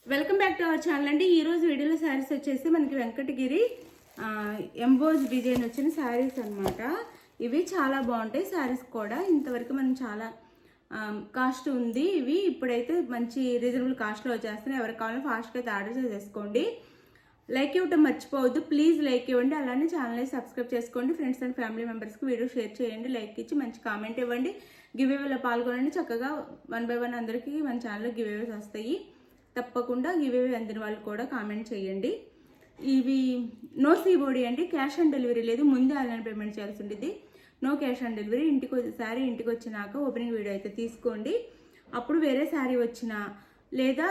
Welcome back to our channel అండి. ఈరోజు వీడియోలో శారీస్ వచ్చేసి మనకి వెంకటగిరి ఎంబోజ్ డిజైన్ వచ్చిన శారీస్ అనమాట. ఇవి చాలా బాగుంటాయి శారీస్ కూడా. ఇంతవరకు మనం చాలా కాస్ట్ ఉంది. ఇవి ఇప్పుడైతే మంచి రీజనబుల్ కాస్ట్లో వచ్చేస్తున్నాయి. ఎవరికి కావాలో ఫాస్ట్గా అయితే ఆర్డర్ చేసేసుకోండి. లైక్ ఇవ్వటం మర్చిపోవద్దు, ప్లీజ్ లైక్ ఇవ్వండి. అలానే ఛానల్ని సబ్స్క్రైబ్ చేసుకోండి. ఫ్రెండ్స్ అండ్ ఫ్యామిలీ మెంబర్స్కి వీడియో షేర్ చేయండి, లైక్ ఇచ్చి మంచి కామెంట్ ఇవ్వండి. గివ్ అవేలో పాల్గొనండి. చక్కగా 1 by 1 అందరికీ మన ఛానల్లో గివ్ అవేస్ వస్తాయి. తప్పకుండా గివ్ అవే అందిన వాళ్ళు కూడా కామెంట్ చేయండి. ఇవి నో సీబోడీ అండి, క్యాష్ ఆన్ డెలివరీ లేదు, ముందే ఆన్లైన్ పేమెంట్ చేయాల్సి ఉంటుంది. No cash on delivery. Sari ఇంటికి వచ్చినాక ఓపెనింగ్ వీడియో అయితే తీసుకోండి. అప్పుడు వేరే శారీ వచ్చినా లేదా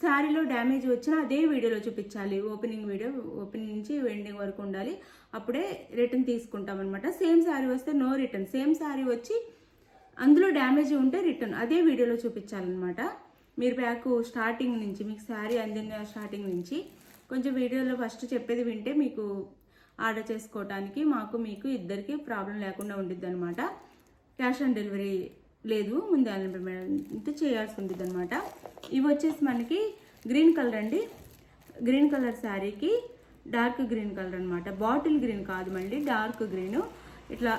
శారీలో డ్యామేజ్ వచ్చినా అదే వీడియోలో చూపించాలి. ఓపెనింగ్ వీడియో ఓపెనింగ్ నుంచి ఎండింగ్ వరకు ఉండాలి. అప్పుడే రిటర్న్ తీసుకుంటాం అనమాట. సేమ్ శారీ వస్తే నో రిటర్న్. సేమ్ శారీ వచ్చి అందులో డ్యామేజ్ ఉంటే రిటర్న్ అదే వీడియోలో చూపించాలన్నమాట. మీరు బ్యాక్ స్టార్టింగ్ నుంచి మీకు శారీ అందిన స్టార్టింగ్ నుంచి కొంచెం వీడియోలో ఫస్ట్ చెప్పేది వింటే మీకు ఆర్డర్ చేసుకోవడానికి మాకు మీకు ఇద్దరికి ప్రాబ్లం లేకుండా ఉండిద్ది అనమాట. క్యాష్ ఆన్ డెలివరీ లేదు, ముందే ఆన్లైన్ పేమెంట్ చేయాల్సి ఉంటుంది అనమాట. ఇవి వచ్చేసి మనకి గ్రీన్ కలర్ అండి. గ్రీన్ కలర్ శారీకి డార్క్ గ్రీన్ కలర్ అనమాట. బాటిల్ గ్రీన్ కాదు, మళ్ళీ డార్క్ గ్రీన్. ఇట్లా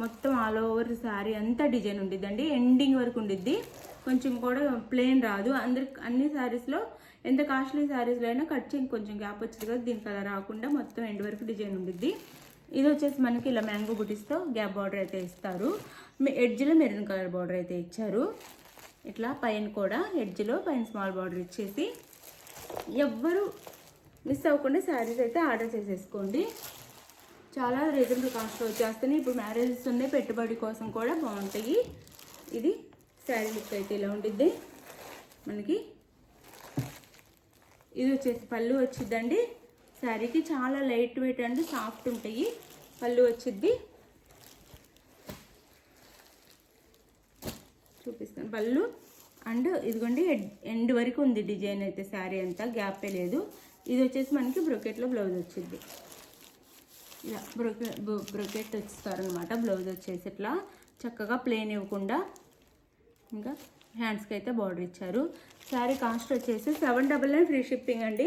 మొత్తం ఆల్ ఓవర్ శారీ అంతా డిజైన్ ఉండిద్దండి. ఎండింగ్ వరకు ఉండిద్ది, కొంచెం కూడా ప్లెయిన్ రాదు. అన్ని శారీస్లో ఎంత కాస్ట్లీ శారీస్లో అయినా కట్ చేసి కొంచెం గ్యాప్ వచ్చింది కదా, దీనికి అలా రాకుండా మొత్తం ఎండ్ వరకు డిజైన్ ఉండిద్ది. ఇది వచ్చేసి మనకి ఇలా మ్యాంగో బుటీస్తో గ్యాప్ బార్డర్ అయితే ఇస్తారు. ఎడ్జ్లో మెరూన్ కలర్ బార్డర్ అయితే ఇచ్చారు. ఇట్లా పైన కూడా ఎడ్జ్లో పైన స్మాల్ బార్డర్ ఇచ్చేసి ఎవ్వరు మిస్ అవ్వకుండా శారీస్ అయితే ఆర్డర్ చేసేసుకోండి. చాలా రీజనబుల్ కాస్ట్లో వచ్చేస్తాయి. ఇప్పుడు మ్యారేజెస్ ఉన్నాయి, పెట్టుబడి కోసం కూడా బాగుంటాయి. ఇది శారీ లుక్ అయితే ఇలా ఉంటుంది మనకి. ఇది వచ్చేసి పళ్ళు వచ్చిద్దండి. శారీకి చాలా లైట్ వెయిట్ అండ్ సాఫ్ట్ ఉంటాయి. పళ్ళు వచ్చిద్ది, చూపిస్తాను పళ్ళు. అండ్ ఇదిగోండి ఎండ్ వరకు ఉంది డిజైన్ అయితే, శారీ అంతా గ్యాపే లేదు. ఇది వచ్చేసి మనకి బ్రొకెట్లో బ్లౌజ్ వచ్చింది. ఇలా బ్రొకెట్ ఇస్తారనమాట. బ్లౌజ్ వచ్చేసి ఇట్లా చక్కగా ప్లెయిన్ ఇవ్వకుండా ఇంకా హ్యాండ్స్కి అయితే బార్డర్ ఇచ్చారు. శారీ కాస్ట్ వచ్చేసి 799 ఫ్రీ షిప్పింగ్ అండి.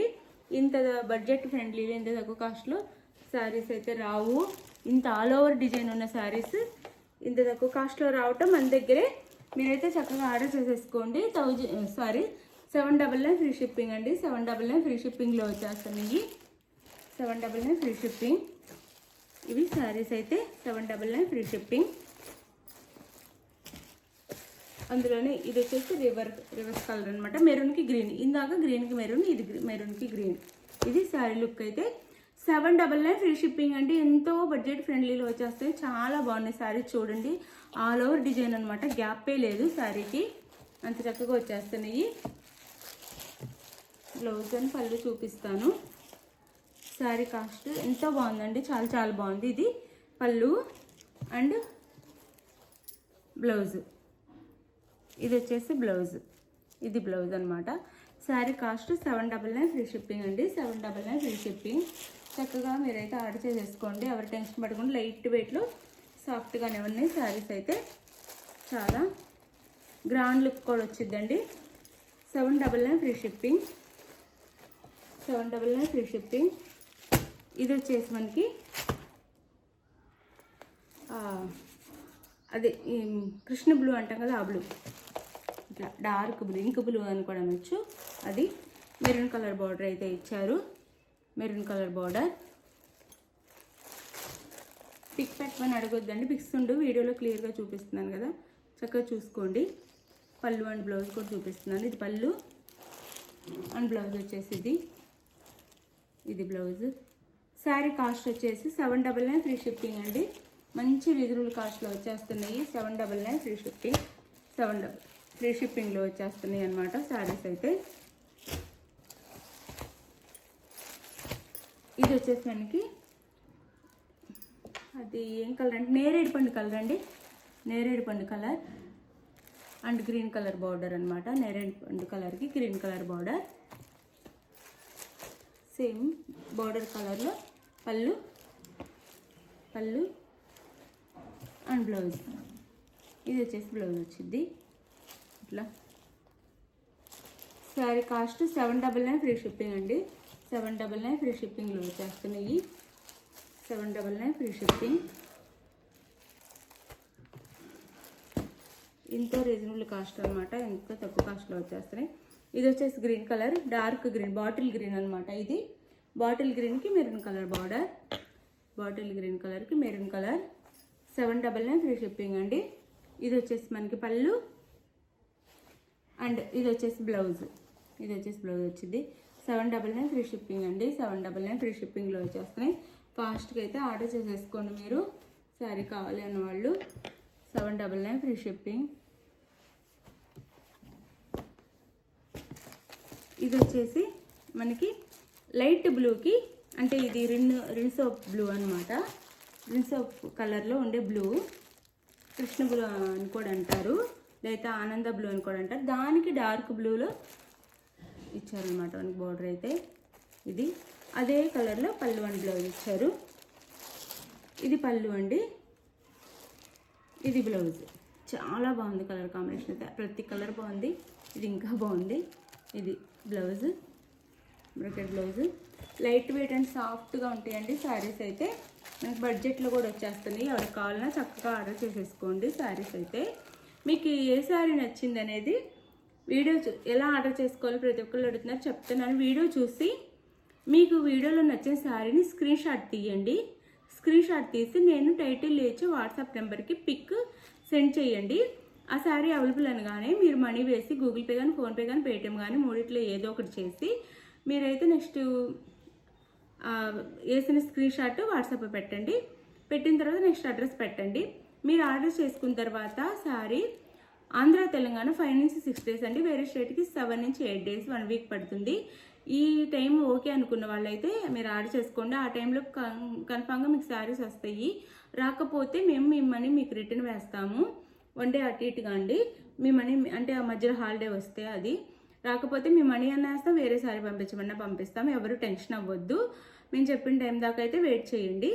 ఇంత బడ్జెట్ ఫ్రెండ్లీ, ఇంత తక్కువ కాస్ట్లో శారీస్ అయితే రావు. ఇంత ఆల్ ఓవర్ డిజైన్ ఉన్న శారీస్ ఇంత తక్కువ కాస్ట్లో రావటం మన దగ్గరే. మీరైతే చక్కగా ఆర్డర్ చేసేసుకోండి. 799 ఫ్రీ షిప్పింగ్ అండి. 799 ఫ్రీ షిప్పింగ్లో వచ్చేస్తున్నాయి. 799 ఫ్రీ షిప్పింగ్. ఇవి శారీస్ అయితే 799 ఫ్రీ షిప్పింగ్. అందులోనే ఇది వచ్చేసి రివర్స్ కలర్ అనమాట. మెరూన్కి గ్రీన్, ఇందాక గ్రీన్కి మెరూన్, ఇది మెరూన్కి గ్రీన్. ఇది శారీ లుక్ అయితే 799 ఫ్రీ షిప్పింగ్ అండి. ఎంతో బడ్జెట్ ఫ్రెండ్లీలో వచ్చేస్తాయి. చాలా బాగున్నాయి శారీ, చూడండి. ఆల్ ఓవర్ డిజైన్ అనమాట, గ్యాపే లేదు శారీకి, అంత చక్కగా వచ్చేస్తున్నాయి. బ్లౌజ్ అని పళ్ళు చూపిస్తాను. శారీ కాస్ట్ ఎంతో బాగుందండి, చాలా చాలా బాగుంది. ఇది పళ్ళు అండ్ బ్లౌజ్. ఇది వచ్చేసి బ్లౌజ్, ఇది బ్లౌజ్ అనమాట. శారీ కాస్ట్ 799 ఫ్రీ షిప్పింగ్ అండి. 799 ఫ్రీ షిప్పింగ్. చక్కగా మీరైతే ఆర్డర్ చేసేసుకోండి. ఎవరు టెన్షన్ పడకుండా లైట్ వెయిట్లో సాఫ్ట్గానే ఉన్నాయి శారీస్ అయితే. చాలా గ్రాండ్ లుక్ కూడా వచ్చిందండి. 799 ఫ్రీ షిప్పింగ్. 799 free shipping. ఇది వచ్చేసి మనకి అదే కృష్ణ బ్లూ అంటాం కదా, ఆ బ్లూ. ఇట్లా డార్క్ బ్లూ, ఇంక్ బ్లూ అని కూడా అనొచ్చు. అది మెరూన్ కలర్ బార్డర్ అయితే ఇచ్చారు. Maroon colour border. పిక్ పెట్టమని అడగొద్దండి, పిక్స్ ఉండు వీడియోలో క్లియర్గా చూపిస్తున్నాను కదా, చక్కగా చూసుకోండి. పళ్ళు అండ్ బ్లౌజ్ కూడా చూపిస్తున్నాను. ఇది పళ్ళు అండ్ బ్లౌజ్ వచ్చేసి ఇది బ్లౌజ్. శారీ కాస్ట్ వచ్చేసి 799 ఫ్రీ షిప్పింగ్ అండి. మంచి రీజనబుల్ కాస్ట్లో వచ్చేస్తున్నాయి. 799 ఫ్రీ షిప్పింగ్. 7 ఫ్రీ షిప్పింగ్లో వచ్చేస్తున్నాయి అన్నమాట శారీస్ అయితే. ఇది వచ్చేసి మనకి అది ఏం కలర్ అంటే నేరేడు పండు కలర్ అండి. నేరేడు పండు colour and green colour border అనమాట. నేరేడు పండు కలర్కి green colour border, same border కలర్లో పళ్ళు అండ్ బ్లౌజ్. ఇది వచ్చేసి బ్లౌజ్ వచ్చింది ఇట్లా. శారీ కాస్ట్ 799 ఫ్రీ షిప్పింగ్ అండి. 799 ఫ్రీ షిప్పింగ్లో వచ్చేస్తున్నాయి. 799 ఫ్రీ షిప్పింగ్. ఎంతో రీజనబుల్ కాస్ట్ అనమాట, ఎంతో తక్కువ కాస్ట్లో వచ్చేస్తున్నాయి. ఇది వచ్చేసి green colour, dark green, bottle green అనమాట. ఇది బాటిల్ గ్రీన్కి maroon colour border, bottle green కలర్కి మెరూన్ కలర్. 799 ఫ్రీ షిప్పింగ్ అండి. ఇది వచ్చేసి మనకి పళ్ళు అండ్ ఇది వచ్చేసి బ్లౌజ్. ఇది వచ్చేసి బ్లౌజ్ వచ్చింది. 799 ఫ్రీ షిప్పింగ్ అండి. 799 ఫ్రీ షిప్పింగ్లో వచ్చేస్తున్నాయి. ఫాస్ట్గా అయితే ఆర్డర్ చేసేసుకోండి మీరు, శారీ కావాలి అన్న వాళ్ళు. 799 ఫ్రీ షిప్పింగ్. ఇది వచ్చేసి మనకి లైట్ బ్లూకి, అంటే ఇది రిన్సోప్ బ్లూ అనమాట. రిన్సోప్ కలర్లో ఉండే బ్లూ, కృష్ణ బ్లూ అని కూడా అంటారు, లేదా ఆనంద బ్లూ అని కూడా అంటారు. దానికి డార్క్ బ్లూలో ఇచ్చారనమాట మనకి బార్డర్ అయితే. ఇది అదే కలర్లో పళ్ళు అండ్ బ్లౌజ్ ఇచ్చారు. ఇది పళ్ళు అండి, ఇది బ్లౌజ్. చాలా బాగుంది కలర్ కాంబినేషన్ అయితే, ప్రతి కలర్ బాగుంది. ఇది ఇంకా బాగుంది. ఇది blouse, brocade blouse. Light weight and సాఫ్ట్గా ఉంటాయండి శారీస్ అయితే. మనకి బడ్జెట్లో కూడా వచ్చేస్తున్నాయి. ఎవరికి కావాలన్నా చక్కగా ఆర్డర్ చేసేసుకోండి శారీస్ అయితే. మీకు ఏ శారీ నచ్చింది అనేది వీడియో ఎలా ఆర్డర్ చేసుకోవాలో ప్రతి ఒక్కళ్ళు అడుగుతున్నారు, చెప్తున్నాను. వీడియో చూసి మీకు వీడియోలో నచ్చిన శారీని స్క్రీన్ షాట్ తీయండి. స్క్రీన్ షాట్ తీసి నేను టైటిల్ లేచి వాట్సాప్ నెంబర్కి పిక్ సెండ్ చేయండి. ఆ శారీ అవైలబుల్ అనగానే మీరు మనీ వేసి గూగుల్ పే కానీ, ఫోన్పే కానీ, పేటిఎం కానీ మూడిట్లో ఏదో ఒకటి చేసి మీరైతే నెక్స్ట్ వేసిన స్క్రీన్ షాట్ వాట్సాప్ పెట్టండి. పెట్టిన తర్వాత నెక్స్ట్ అడ్రస్ పెట్టండి. మీరు ఆర్డర్ చేసుకున్న తర్వాత శారీ ఆంధ్ర తెలంగాణ 5 నుంచి 6 డేస్ అండి. వేరే స్టేట్కి 7 నుంచి 8 డేస్, 1 వీక్ పడుతుంది. ఈ టైం ఓకే అనుకున్న వాళ్ళైతే మీరు ఆర్డర్ చేసుకోండి. ఆ టైంలో కన్ఫామ్గా మీకు శారీస్ వస్తాయి. రాకపోతే మేము మీ మనీ మీకు రిటర్న్ వేస్తాము. 1 డే అటు ఇటుగా అండి. మీ మనీ అంటే ఆ మధ్యలో హాలిడే వస్తే అది రాకపోతే మీ మనీ అన్న వేస్తాం, వేరే శారీ పంపించమన్నా పంపిస్తాం. ఎవరు టెన్షన్ అవ్వద్దు. మేము చెప్పిన టైం దాకా అయితే వెయిట్ చేయండి.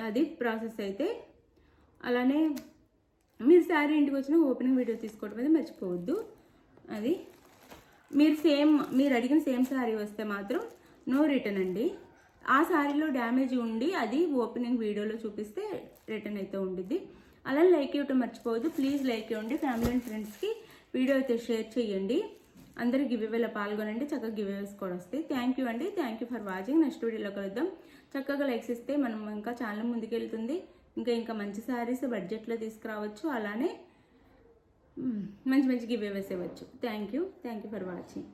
అది ప్రాసెస్ అయితే. అలానే మీరు శారీ ఇంటికి వచ్చిన ఓపెనింగ్ వీడియో తీసుకోవడం అయితే మర్చిపోవద్దు. అది మీరు అడిగిన సేమ్ శారీ వస్తే మాత్రం నో రిటర్న్ అండి. ఆ శారీలో డ్యామేజ్ ఉండి అది ఓపెనింగ్ వీడియోలో చూపిస్తే రిటర్న్ అయితే ఉండిద్ది. అలా లైక్ ఇవ్వటం మర్చిపోవద్దు. ప్లీజ్ లైక్ ఇవ్వండి. ఫ్యామిలీ అండ్ ఫ్రెండ్స్కి వీడియో అయితే షేర్ చేయండి. అందరూ గివ్వేలో పాల్గొనండి. చక్కగా గివ్వేస్ కూడా వస్తాయి. థ్యాంక్ యూ అండి. Thank you for watching. Next వీడియోలో కలుద్దాం. చక్కగా లైక్స్ ఇస్తే మనం ఇంకా ఛానల్ ముందుకెళ్తుంది. ఇంకా మంచి శారీస్ బడ్జెట్లో తీసుకురావచ్చు. అలానే మంచి గివ్వేస్ ఇవ్వచ్చు. Thank you for watching.